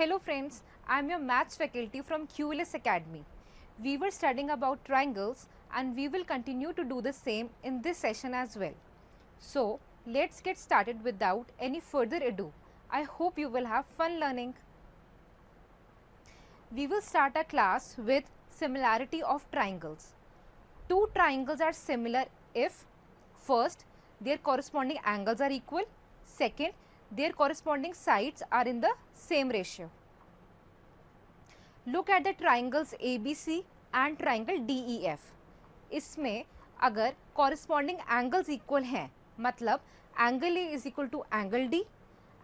Hello friends, I am your maths faculty from QLS Academy. We were studying about triangles and we will continue to do the same in this session as well. So let's get started without any further ado. I hope you will have fun learning. We will start our class with similarity of triangles. Two triangles are similar if first their corresponding angles are equal, second their corresponding sides are in the same ratio. Look at the triangles ABC and triangle DEF. इसमें अगर corresponding angles equal हैं, मतलब angle A is equal to angle D,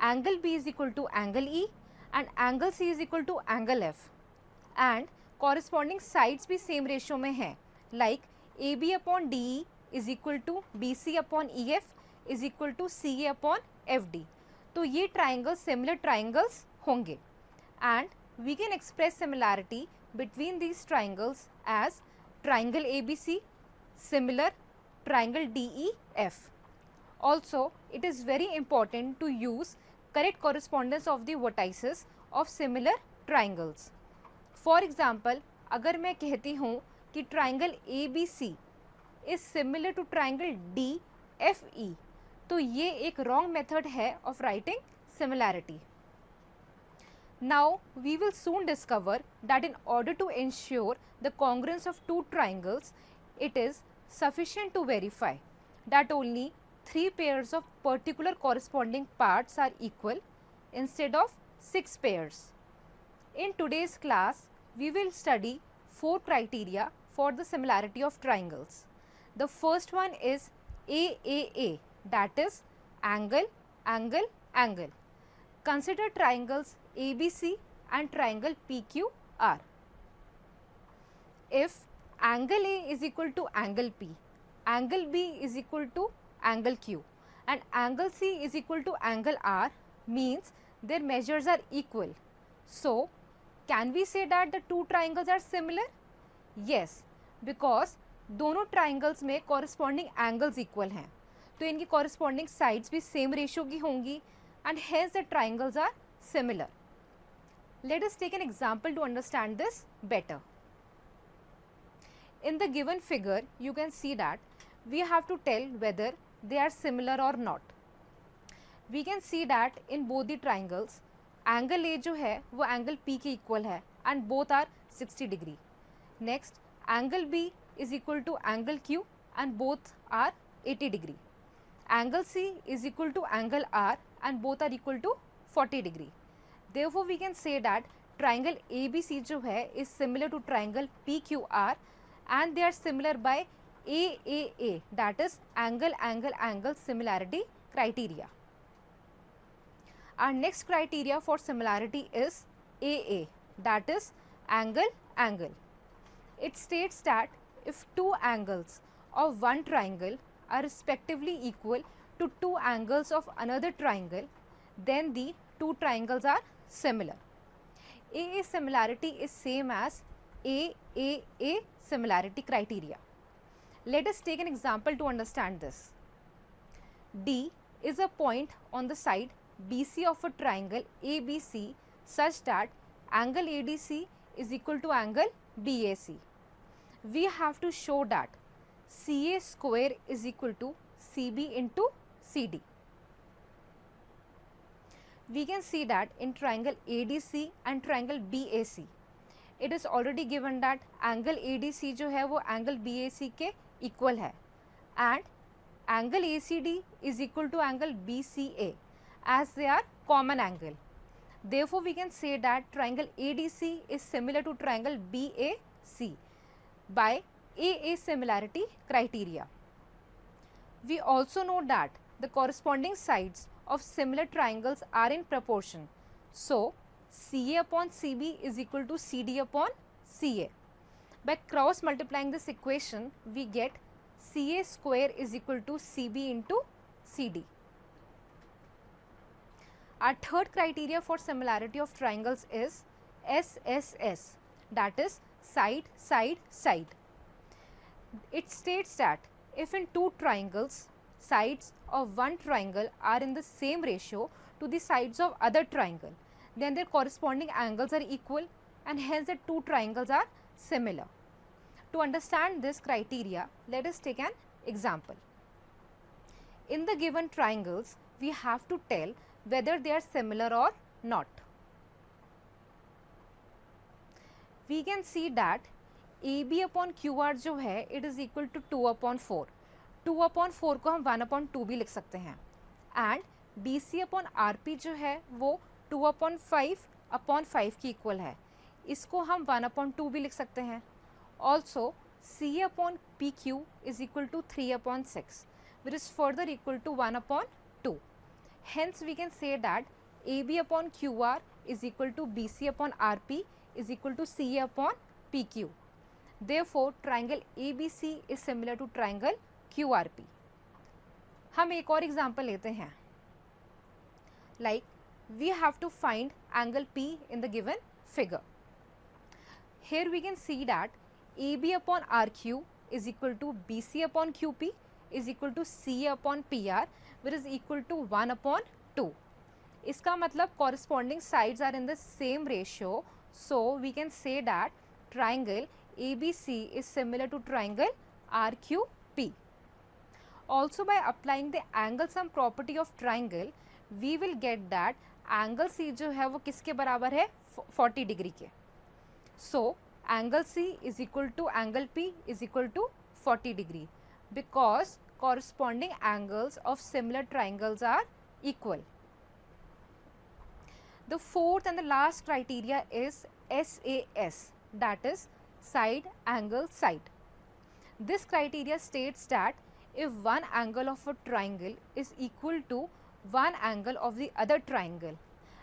angle B is equal to angle E and angle C is equal to angle F, and corresponding sides भी same ratio में हैं, like AB upon DE is equal to BC upon EF is equal to CA upon FD. तो ये triangles similar triangles होंगे, and we can express similarity between these triangles as triangle ABC similar triangle DEF. Also, it is very important to use correct correspondence of the vertices of similar triangles. For example, अगर मैं कहती हूँ कि triangle ABC is similar to triangle DFE, तो ये एक wrong method है of writing similarity. Now we will soon discover that in order to ensure the congruence of two triangles, it is sufficient to verify that only three pairs of particular corresponding parts are equal instead of 6 pairs. In today's class, we will study 4 criteria for the similarity of triangles. The first one is AAA, that is angle, angle, angle. Consider triangles ABC and triangle PQR. If angle A is equal to angle P, angle B is equal to angle Q and angle C is equal to angle R, means their measures are equal. So, can we say that the two triangles are similar? Yes, because दोनों triangles में corresponding angles equal हैं, तो इनकी corresponding sides भी same ratio की होंगी and hence the triangles are similar. Let us take an example to understand this better. In the given figure, you can see that we have to tell whether they are similar or not. We can see that in both the triangles, angle A जो है वो angle P के equal है and both are 60 degree. Next, angle B is equal to angle Q and both are 80 degree. Angle C is equal to angle R and both are equal to 40 degree. Therefore, we can say that triangle ABC जो है is similar to triangle PQR and they are similar by AAA, that is angle, angle, angle similarity criteria. Our next criteria for similarity is AA, that is angle, angle. It states that if two angles of one triangle are respectively equal to two angles of another triangle, then the two triangles are similar. AA similarity is same as AAA similarity criteria. Let us take an example to understand this. D is a point on the side BC of a triangle ABC such that angle ADC is equal to angle BAC. We have to show that CA square is equal to CB into CD. We can see that in triangle ADC and triangle BAC, it is already given that angle ADC जो है वो angle BAC के equal है and angle ACD is equal to angle BCA as they are common angle. Therefore, we can say that triangle ADC is similar to triangle BAC by AA similarity criteria. We also know that the corresponding sides of similar triangles are in proportion. So, CA upon CB is equal to CD upon CA. By cross multiplying this equation, we get CA square is equal to CB into CD. Our third criteria for similarity of triangles is SSS, that is side, side, side. It states that if in two triangles, sides of one triangle are in the same ratio to the sides of other triangle, then their corresponding angles are equal and hence the two triangles are similar. To understand this criteria, let us take an example. In the given triangles, we have to tell whether they are similar or not. We can see that AB upon QR जो है it is equal to 2/4. 2/4 को हम 1/2 भी लिख सकते हैं and BC upon RP जो है वो 2/5/5 की इक्वल है, इसको हम 1/2 भी लिख सकते हैं. Also CA upon PQ is equal to 3/6, which is further equal to 1/2. Hence we can say that AB upon QR is equal to BC upon RP is equal to CA upon PQ. Therefore triangle ABC is similar to triangle QRP. हम एक और example लेते हैं. Like we have to find angle P in the given figure. Here we can see that AB upon RQ is equal to BC upon QP is equal to CA upon PR, which is equal to 1/2. इसका मतलब corresponding sides are in the same ratio, so we can say that triangle ABC is similar to triangle RQP. Also by applying the angle sum property of triangle, we will get that angle C जो है वो किसके बराबर है 40 degree के. So angle C is equal to angle P is equal to 40 degree because corresponding angles of similar triangles are equal. The fourth and the last criteria is SAS, that is side angle side. This criteria states that if one angle of a triangle is equal to one angle of the other triangle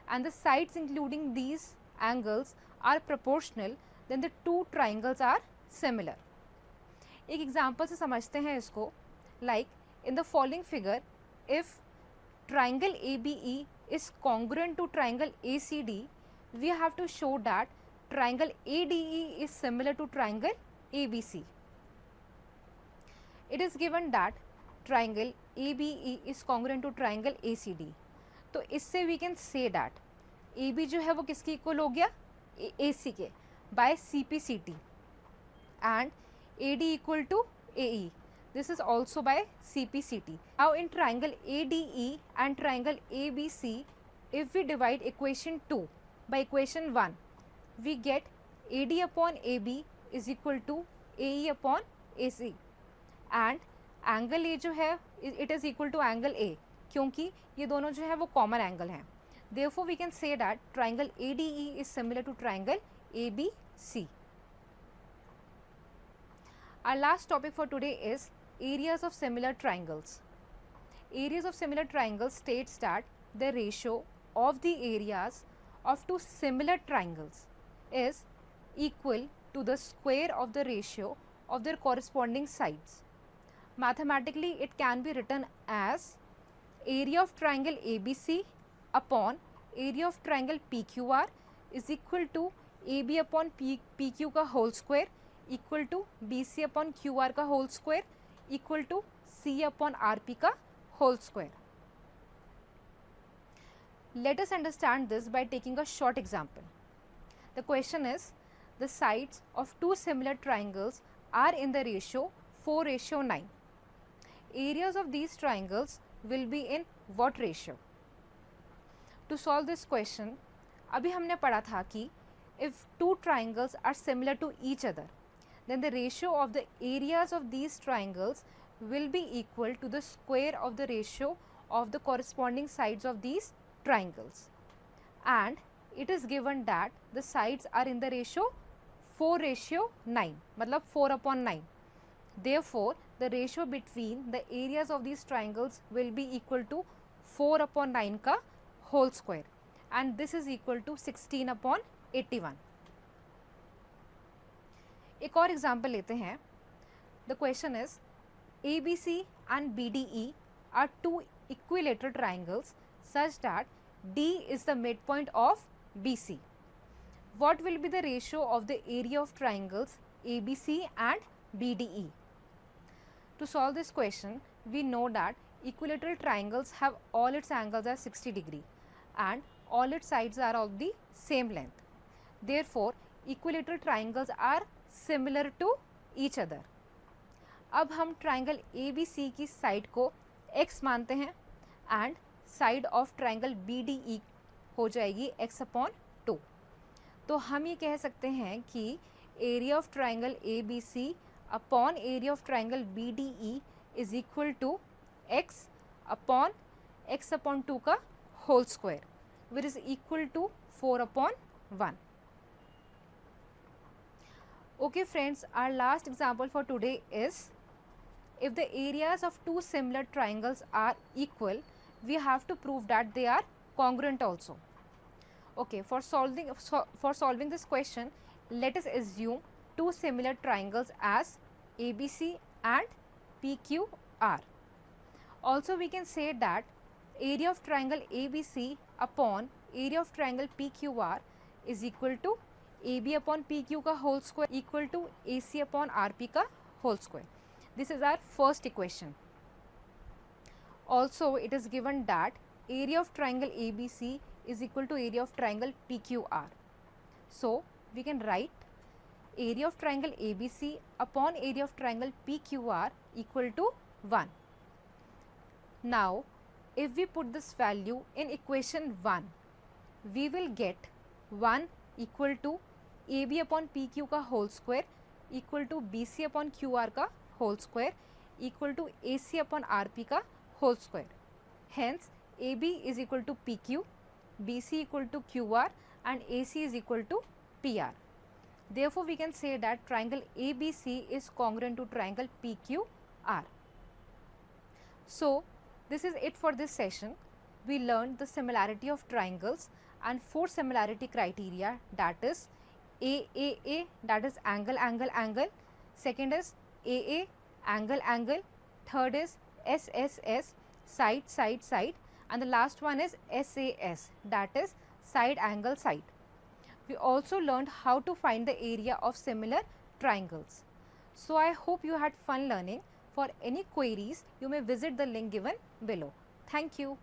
and the sides including these angles are proportional, then the two triangles are similar. एक example से समझते हैं इसको. Like in the following figure, if triangle ABE is congruent to triangle ACD, we have to show that triangle ADE is similar to triangle ABC. It is given that triangle ABE is congruent to triangle ACD. तो इससे we can say that AB जो है वो किसकी equal हो गया AC के by CPCT and AD equal to AE. This is also by CPCT. Now in triangle ADE and triangle ABC, if we divide equation 2 by equation 1, we get AD upon AB is equal to AE upon AC and angle A जो है it is equal to angle A क्योंकि ये दोनों जो है वो common angle हैं. Therefore we can say that triangle ADE is similar to triangle ABC. Our last topic for today is areas of similar triangles. Areas of similar triangles states that the ratio of the areas of two similar triangles is equal to the square of the ratio of their corresponding sides. Mathematically it can be written as area of triangle ABC upon area of triangle PQR is equal to AB upon PQ का whole square equal to BC upon QR का whole square equal to C upon RP का whole square. Let us understand this by taking a short example. The question is, the sides of two similar triangles are in the ratio 4:9. Areas of these triangles will be in what ratio? To solve this question, अभी हमने पढ़ा था कि if two triangles are similar to each other, then the ratio of the areas of these triangles will be equal to the square of the ratio of the corresponding sides of these triangles. And it is given that the sides are in the ratio 4:9, मतलब 4/9. Therefore, the ratio between the areas of these triangles will be equal to 4/9 का whole square and this is equal to 16/81. एक और example लेते हैं. The question is, ABC and BDE are two equilateral triangles such that D is the midpoint of BC. What will be the ratio of the area of triangles ABC and BDE? To solve this question, we know that equilateral triangles have all its angles as 60 degree. and all its sides are of the same length. Therefore, equilateral triangles are similar to each other. अब हम triangle ABC की side को x मानते हैं and side of triangle BDE हो जाएगी x/2. तो हम ये कह सकते हैं कि area of triangle ABC upon area of triangle BDE is equal to x/2 का whole square, which is equal to 4/1. Okay friends, our last example for today is, if the areas of two similar triangles are equal, we have to prove that they are congruent also. Okay, for solving this question, let us assume two similar triangles as ABC and PQR. Also we can say that area of triangle ABC upon area of triangle PQR is equal to AB upon PQ का whole square equal to AC upon RP का whole square. This is our first equation. Also it is given that area of triangle ABC is equal to area of triangle PQR. So we can write area of triangle ABC upon area of triangle PQR equal to 1. Now if we put this value in equation 1, we will get 1 equal to AB upon PQ का whole square equal to BC upon QR का whole square equal to AC upon RP का whole square. Hence AB is equal to PQ, BC equal to QR and AC is equal to PR. Therefore we can say that triangle ABC is congruent to triangle PQR. So this is it for this session. We learned the similarity of triangles and 4 similarity criteria, that is AAA, that is angle angle angle, second is AA angle angle, third is SSS side side side, and the last one is SAS, that is side angle side. We also learned how to find the area of similar triangles. So I hope you had fun learning. For any queries, you may visit the link given below. Thank you.